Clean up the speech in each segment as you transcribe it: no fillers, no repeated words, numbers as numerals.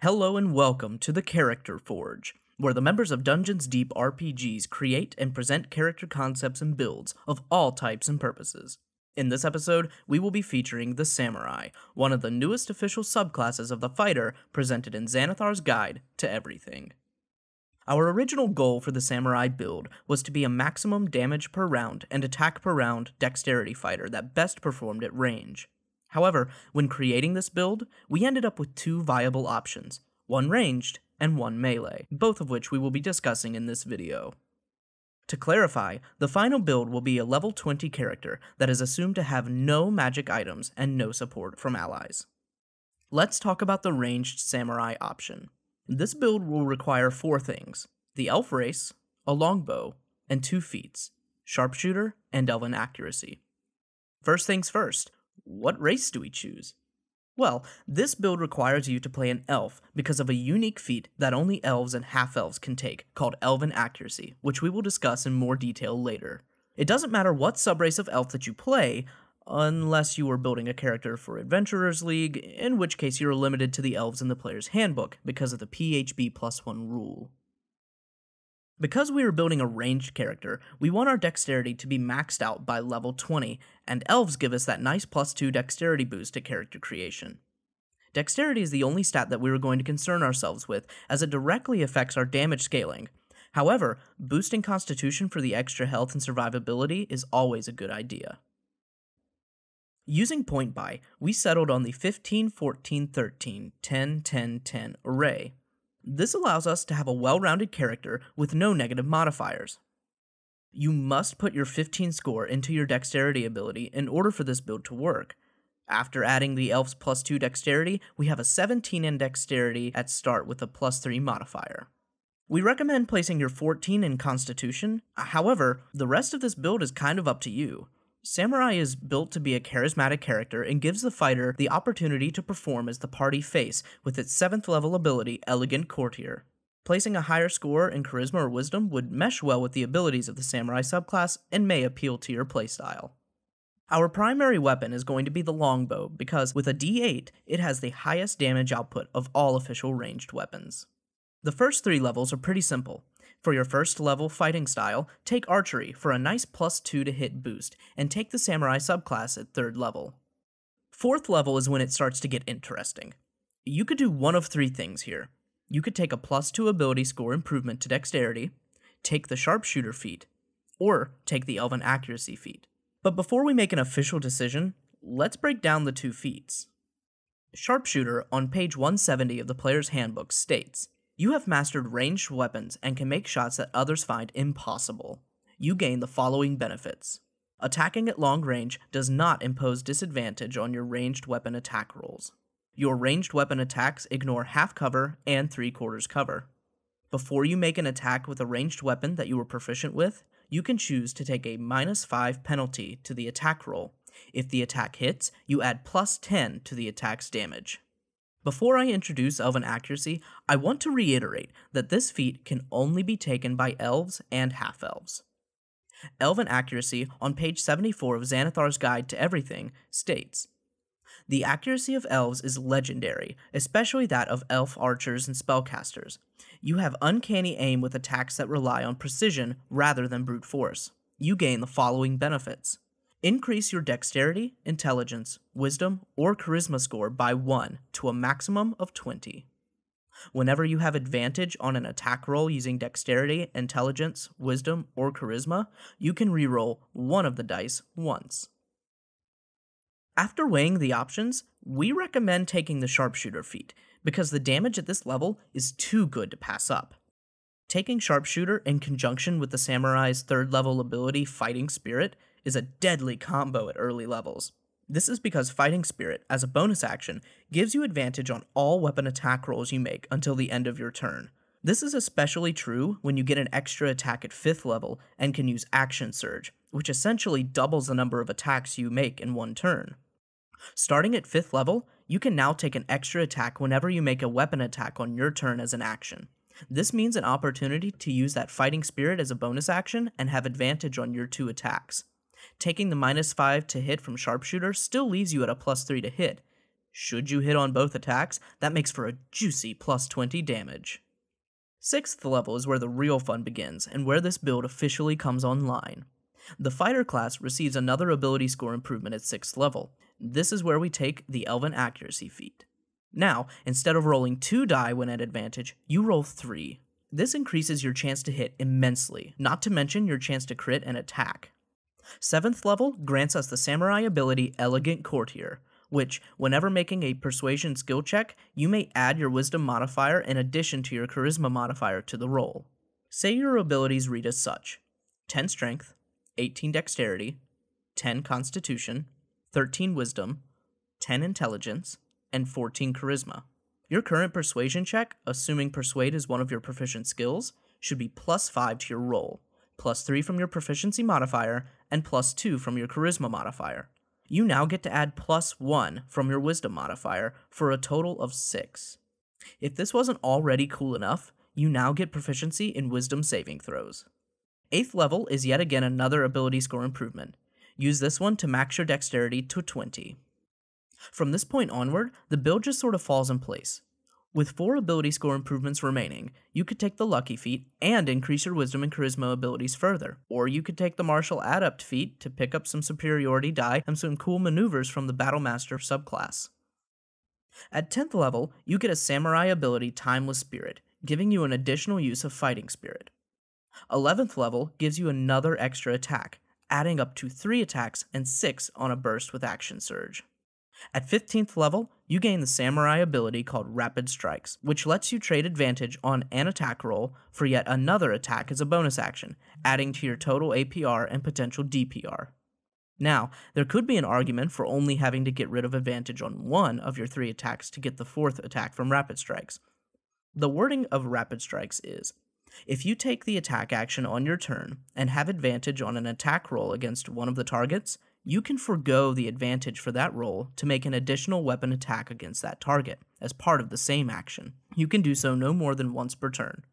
Hello and welcome to the Character Forge, where the members of DungeonsDeepRPGs create and present character concepts and builds of all types and purposes. In this episode, we will be featuring the Samurai, one of the newest official subclasses of the fighter presented in Xanathar's Guide to Everything. Our original goal for the Samurai build was to be a maximum damage per round and attack per round dexterity fighter that best performed at range. However, when creating this build, we ended up with two viable options, one ranged and one melee, both of which we will be discussing in this video. To clarify, the final build will be a level 20 character that is assumed to have no magic items and no support from allies. Let's talk about the ranged samurai option. This build will require four things: the elf race, a longbow, and 2 feats, sharpshooter and elven accuracy. First things first, what race do we choose? Well, this build requires you to play an elf because of a unique feat that only elves and half-elves can take, called Elven Accuracy, which we will discuss in more detail later. It doesn't matter what subrace of elf that you play, unless you are building a character for Adventurers League, in which case you are limited to the elves in the player's handbook because of the PHB +1 rule. Because we are building a ranged character, we want our dexterity to be maxed out by level 20, and elves give us that nice +2 dexterity boost at character creation. Dexterity is the only stat that we are going to concern ourselves with, as it directly affects our damage scaling. However, boosting constitution for the extra health and survivability is always a good idea. Using point buy, we settled on the 15, 14, 13, 10, 10, 10 array. This allows us to have a well-rounded character with no negative modifiers. You must put your 15 score into your dexterity ability in order for this build to work. After adding the elf's +2 dexterity, we have a 17 in dexterity at start with a +3 modifier. We recommend placing your 14 in constitution, however, the rest of this build is kind of up to you. Samurai is built to be a charismatic character and gives the fighter the opportunity to perform as the party face with its 7th level ability, Elegant Courtier. Placing a higher score in charisma or wisdom would mesh well with the abilities of the samurai subclass and may appeal to your playstyle. Our primary weapon is going to be the longbow because with a D8, it has the highest damage output of all official ranged weapons. The first 3 levels are pretty simple. For your first level fighting style, take Archery for a nice +2 to hit boost, and take the Samurai subclass at 3rd level. 4th level is when it starts to get interesting. You could do one of 3 things here. You could take a +2 ability score improvement to dexterity, take the Sharpshooter feat, or take the Elven Accuracy feat. But before we make an official decision, let's break down the 2 feats. Sharpshooter on page 170 of the player's handbook states, "You have mastered ranged weapons and can make shots that others find impossible. You gain the following benefits. Attacking at long range does not impose disadvantage on your ranged weapon attack rolls. Your ranged weapon attacks ignore half cover and 3/4 cover. Before you make an attack with a ranged weapon that you are proficient with, you can choose to take a -5 penalty to the attack roll. If the attack hits, you add +10 to the attack's damage." Before I introduce Elven Accuracy, I want to reiterate that this feat can only be taken by elves and half-elves. Elven Accuracy, on page 74 of Xanathar's Guide to Everything, states, "The accuracy of elves is legendary, especially that of elf archers and spellcasters. You have uncanny aim with attacks that rely on precision rather than brute force. You gain the following benefits. Increase your dexterity, intelligence, wisdom, or charisma score by 1 to a maximum of 20. Whenever you have advantage on an attack roll using dexterity, intelligence, wisdom, or charisma, you can reroll one of the dice once." After weighing the options, we recommend taking the Sharpshooter feat, because the damage at this level is too good to pass up. Taking Sharpshooter in conjunction with the Samurai's 3rd level ability, Fighting Spirit, is a deadly combo at early levels. This is because Fighting Spirit, as a bonus action, gives you advantage on all weapon attack rolls you make until the end of your turn. This is especially true when you get an extra attack at 5th level and can use Action Surge, which essentially doubles the number of attacks you make in one turn. Starting at 5th level, you can now take an extra attack whenever you make a weapon attack on your turn as an action. This means an opportunity to use that Fighting Spirit as a bonus action and have advantage on your 2 attacks. Taking the -5 to hit from Sharpshooter still leaves you at a +3 to hit. Should you hit on both attacks, that makes for a juicy plus 20 damage. 6th level is where the real fun begins, and where this build officially comes online. The fighter class receives another ability score improvement at 6th level. This is where we take the Elven accuracy feat. Now, instead of rolling 2 die when at advantage, you roll 3. This increases your chance to hit immensely, not to mention your chance to crit and attack. 7th level grants us the samurai ability Elegant Courtier, which, whenever making a persuasion skill check, you may add your wisdom modifier in addition to your charisma modifier to the roll. Say your abilities read as such: 10 strength, 18 dexterity, 10 constitution, 13 wisdom, 10 intelligence, and 14 charisma. Your current persuasion check, assuming persuade is one of your proficient skills, should be plus 5 to your roll, plus 3 from your proficiency modifier, and plus 2 from your charisma modifier. You now get to add plus 1 from your wisdom modifier for a total of 6. If this wasn't already cool enough, you now get proficiency in wisdom saving throws. 8th level is yet again another ability score improvement. Use this one to max your dexterity to 20. From this point onward, the build just sort of falls in place. With 4 ability score improvements remaining, you could take the Lucky feat and increase your wisdom and charisma abilities further, or you could take the Martial Adept feat to pick up some superiority die and some cool maneuvers from the Battlemaster subclass. At 10th level, you get a samurai ability Timeless Spirit, giving you an additional use of Fighting Spirit. 11th level gives you another extra attack, adding up to 3 attacks and 6 on a burst with Action Surge. At 15th level, you gain the samurai ability called Rapid Strikes, which lets you trade advantage on an attack roll for yet another attack as a bonus action, adding to your total APR and potential DPR. Now, there could be an argument for only having to get rid of advantage on 1 of your 3 attacks to get the 4th attack from Rapid Strikes. The wording of Rapid Strikes is: if you take the attack action on your turn and have advantage on an attack roll against one of the targets, you can forgo the advantage for that roll to make an additional weapon attack against that target, as part of the same action. You can do so no more than once per turn.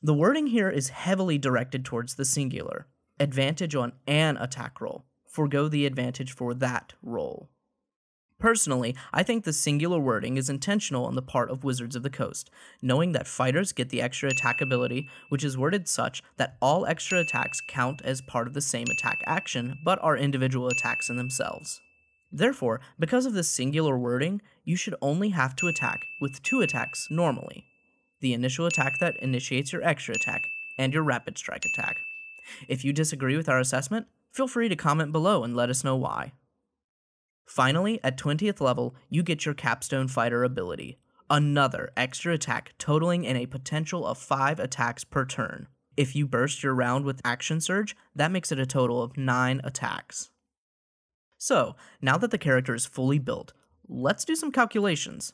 The wording here is heavily directed towards the singular. Advantage on an attack roll. Forgo the advantage for that roll. Personally, I think the singular wording is intentional on the part of Wizards of the Coast, knowing that fighters get the extra attack ability, which is worded such that all extra attacks count as part of the same attack action, but are individual attacks in themselves. Therefore, because of this singular wording, you should only have to attack with 2 attacks normally: the initial attack that initiates your extra attack, and your rapid strike attack. If you disagree with our assessment, feel free to comment below and let us know why. Finally, at 20th level, you get your Capstone Fighter ability, another extra attack totaling in a potential of 5 attacks per turn. If you burst your round with Action Surge, that makes it a total of 9 attacks. So, now that the character is fully built, let's do some calculations.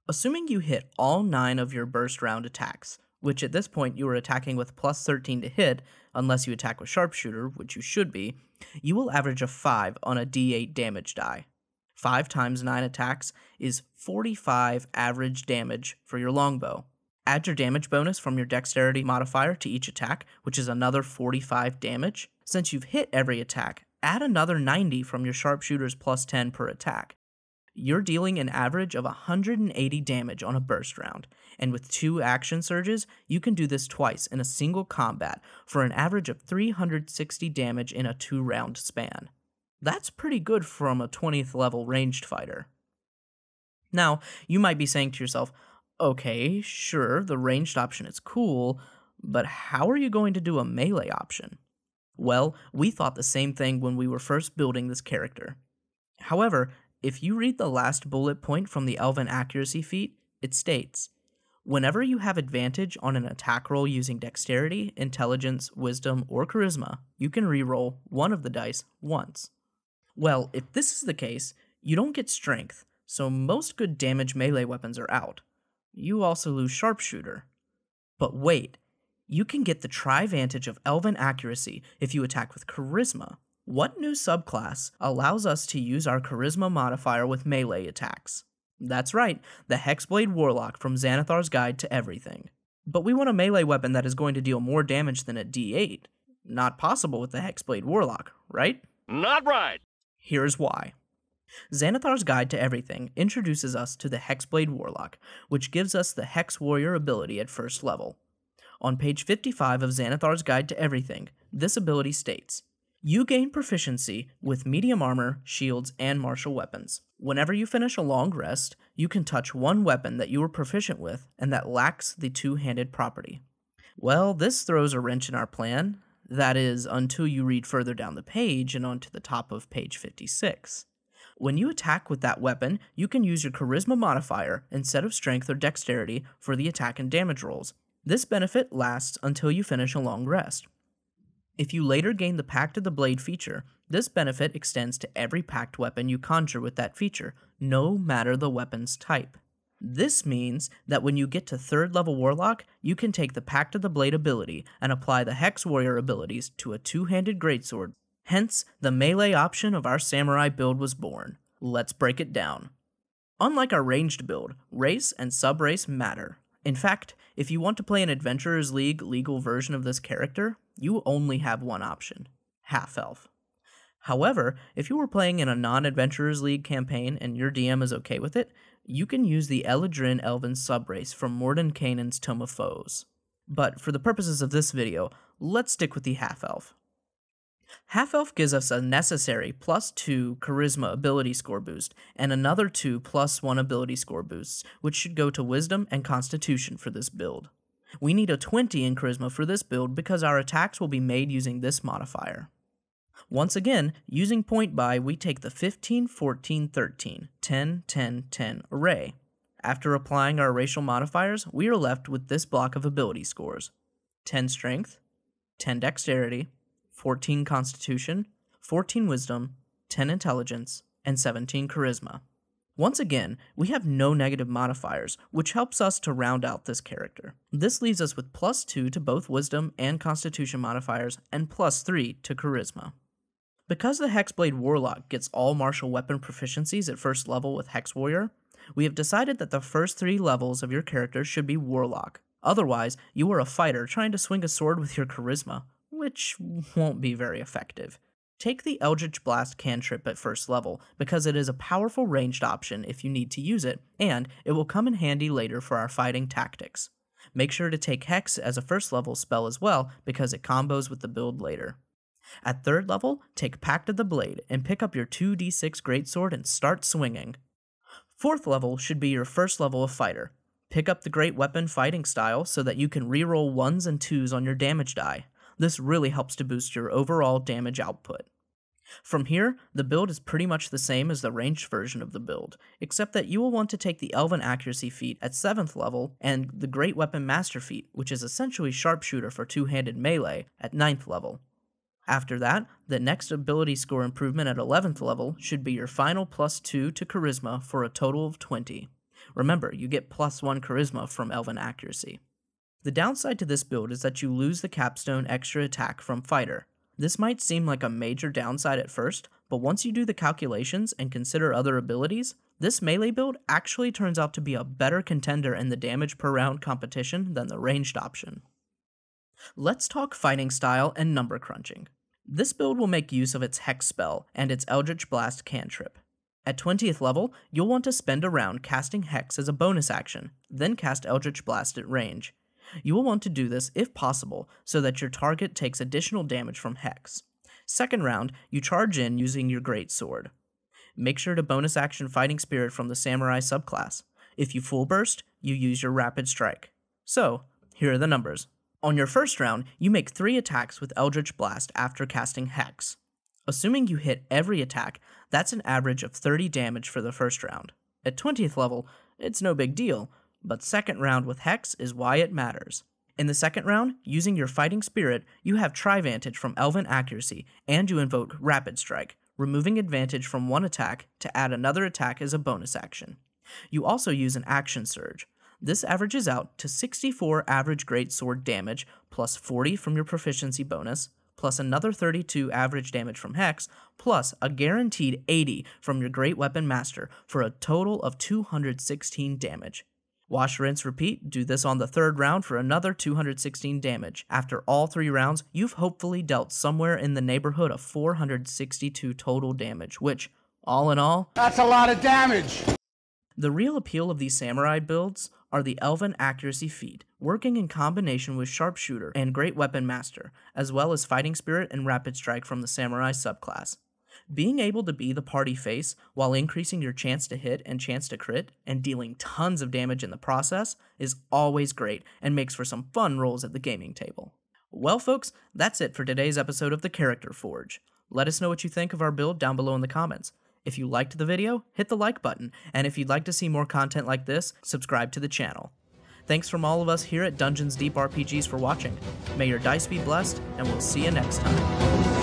Assuming you hit all 9 of your burst round attacks, which at this point you are attacking with plus 13 to hit, unless you attack with Sharpshooter, which you should be, you will average a 5 on a d8 damage die. 5 times 9 attacks is 45 average damage for your Longbow. Add your damage bonus from your dexterity modifier to each attack, which is another 45 damage. Since you've hit every attack, add another 90 from your Sharpshooter's plus 10 per attack. You're dealing an average of 180 damage on a burst round, and with 2 action surges, you can do this twice in a single combat for an average of 360 damage in a 2-round span. That's pretty good from a 20th level ranged fighter. Now, you might be saying to yourself, okay, sure, the ranged option is cool, but how are you going to do a melee option? Well, we thought the same thing when we were first building this character. However, if you read the last bullet point from the Elven accuracy feat, it states, whenever you have advantage on an attack roll using dexterity, intelligence, wisdom, or charisma, you can reroll one of the dice once. Well, if this is the case, you don't get strength, so most good damage melee weapons are out. You also lose Sharpshooter. But wait, you can get the Trivantage of Elven accuracy if you attack with charisma. What new subclass allows us to use our charisma modifier with melee attacks? That's right, the Hexblade Warlock from Xanathar's Guide to Everything. But we want a melee weapon that is going to deal more damage than a d8. Not possible with the Hexblade Warlock, right? Not right! Here's why. Xanathar's Guide to Everything introduces us to the Hexblade Warlock, which gives us the Hex Warrior ability at first level. On page 55 of Xanathar's Guide to Everything, this ability states, you gain proficiency with medium armor, shields, and martial weapons. Whenever you finish a long rest, you can touch one weapon that you were proficient with and that lacks the two-handed property. Well, this throws a wrench in our plan. That is, until you read further down the page and onto the top of page 56. When you attack with that weapon, you can use your Charisma modifier instead of Strength or Dexterity for the attack and damage rolls. This benefit lasts until you finish a long rest. If you later gain the Pact of the Blade feature, this benefit extends to every Pact weapon you conjure with that feature, no matter the weapon's type. This means that when you get to 3rd level Warlock, you can take the Pact of the Blade ability and apply the Hex Warrior abilities to a two-handed greatsword. Hence, the melee option of our samurai build was born. Let's break it down. Unlike our ranged build, race and sub-race matter. In fact, if you want to play an Adventurers League legal version of this character, you only have one option, half-elf. However, if you were playing in a non-Adventurers League campaign and your DM is okay with it, you can use the Eladrin Elven subrace from Mordenkainen's Tome of Foes. But for the purposes of this video, let's stick with the half-elf. Half-elf gives us a necessary +2 Charisma ability score boost, and another 2 +1 ability score boosts, which should go to Wisdom and Constitution for this build. We need a 20 in Charisma for this build because our attacks will be made using this modifier. Once again, using point buy, we take the 15, 14, 13, 10, 10, 10 array. After applying our racial modifiers, we are left with this block of ability scores: 10 Strength, 10 Dexterity, 14 Constitution, 14 Wisdom, 10 Intelligence, and 17 Charisma. Once again, we have no negative modifiers, which helps us to round out this character. This leaves us with +2 to both Wisdom and Constitution modifiers, and +3 to Charisma. Because the Hexblade Warlock gets all martial weapon proficiencies at first level with Hex Warrior, we have decided that the first 3 levels of your character should be Warlock. Otherwise, you are a fighter trying to swing a sword with your Charisma, which won't be very effective. Take the Eldritch Blast cantrip at first level, because it is a powerful ranged option if you need to use it, and it will come in handy later for our fighting tactics. Make sure to take Hex as a first level spell as well, because it combos with the build later. At 3rd level, take Pact of the Blade and pick up your 2d6 greatsword and start swinging. 4th level should be your first level of fighter. Pick up the Great Weapon fighting style so that you can reroll 1s and 2s on your damage die. This really helps to boost your overall damage output. From here, the build is pretty much the same as the ranged version of the build, except that you will want to take the Elven Accuracy feat at 7th level and the Great Weapon Master feat, which is essentially Sharpshooter for two-handed melee, at 9th level. After that, the next ability score improvement at 11th level should be your final +2 to Charisma for a total of 20. Remember, you get +1 Charisma from Elven Accuracy. The downside to this build is that you lose the capstone extra attack from Fighter. This might seem like a major downside at first, but once you do the calculations and consider other abilities, this melee build actually turns out to be a better contender in the damage per round competition than the ranged option. Let's talk fighting style and number crunching. This build will make use of its Hex spell and its Eldritch Blast cantrip. At 20th level, you'll want to spend a round casting Hex as a bonus action, then cast Eldritch Blast at range. You will want to do this if possible, so that your target takes additional damage from Hex. 2nd round, you charge in using your Great Sword. Make sure to bonus action Fighting Spirit from the Samurai subclass. If you full burst, you use your Rapid Strike. So, here are the numbers. On your first round, you make 3 attacks with Eldritch Blast after casting Hex. Assuming you hit every attack, that's an average of 30 damage for the first round. At 20th level, it's no big deal, but 2nd round with Hex is why it matters. In the 2nd round, using your Fighting Spirit, you have Trivantage from Elven Accuracy, and you invoke Rapid Strike, removing advantage from one attack to add another attack as a bonus action. You also use an Action Surge. This averages out to 64 average greatsword damage, plus 40 from your proficiency bonus, plus another 32 average damage from Hex, plus a guaranteed 80 from your Great Weapon Master, for a total of 216 damage. Wash, rinse, repeat, do this on the 3rd round for another 216 damage. After all 3 rounds, you've hopefully dealt somewhere in the neighborhood of 462 total damage, which, All in all, that's a lot of damage! the real appeal of these samurai builds are the Elven accuracy feat, working in combination with Sharpshooter and Great Weapon Master, as well as Fighting Spirit and Rapid Strike from the Samurai subclass. Being able to be the party face while increasing your chance to hit and chance to crit and dealing tons of damage in the process is always great and makes for some fun rolls at the gaming table. Well folks, that's it for today's episode of the Character Forge. Let us know what you think of our build down below in the comments. If you liked the video, hit the like button, and if you'd like to see more content like this, subscribe to the channel. Thanks from all of us here at DungeonsDeepRPGs for watching. May your dice be blessed, and we'll see you next time.